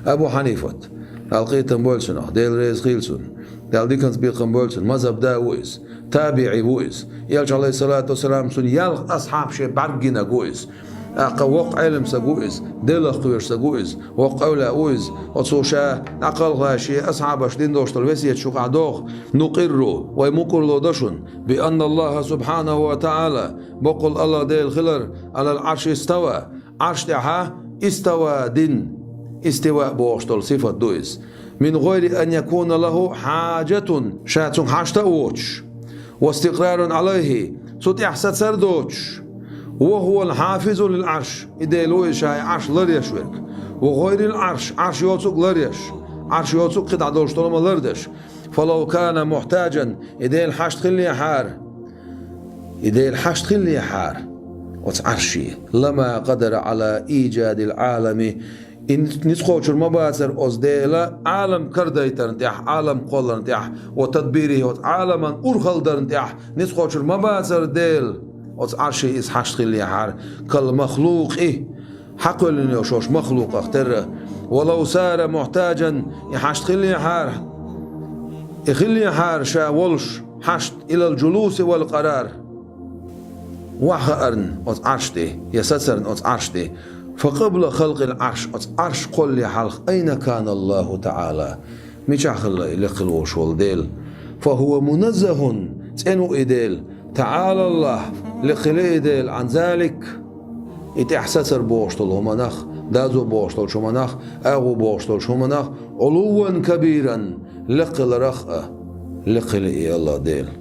أبو حنيفة القيتن بولسون ديل ريز خيلسون ديل ديكنز بيقن بولسون مذهب دا ويس تابعي ويس يلج عليه الصلاة والسلام سن يل أصحاب شي بعجنا جويس وق علم سجويس دل خير سجويس وق أولى ويس وتصوشا أقل غاشي أصحاب شدين دوش تلوسية شو قعدوه نقر ويمكر لودشون بأن الله سبحانه وتعالى بقول الله ديل خلر على العرش استوى عرش تاعها استوى دين استواء بوشتل صفة دويس من غير أن يكون له حاجة شاتون حاجة أوتش واستقرار عليه صوت إحساد سردوتش وهو الحافظ للعرش إديلوي شاي عرش لريش ورك وغير العرش عرش يوتسوك لريش عرش يوتسوك قطع دولش طالما لردش فلو كان محتاجا إديل حاجة خلي حار إديل حاجة خلي حار وتعرشي لما قدر على إيجاد العالم إن نسخوش المباسر أصديلا عالم كرديتر نتاح عالم قولر نتاح وتدبيره عالما أرخل در نتاح نسخوش المباسر ديل وتعرشي إسحاش خلي حار كالمخلوق حق لن يشوش مخلوق اختر ولو صار محتاجا يحشت خلي حار يخلي حار شاولش حشت إلى الجلوس والقرار وحقرن وتعرشتي يسسرن وتعرشتي فقبل خلق العرش عرش قل لي حلق أين كان الله تعالى مش خلق لخلوش والديل فهو منزه تنو إديل تعالى الله لخلق إديل عن ذلك إتحسسر بوشتل همناخ دازو بوشتل شمناخ أغو بوشتل شمناخ علوا كبيرا لقل رخأ لقل الله ديل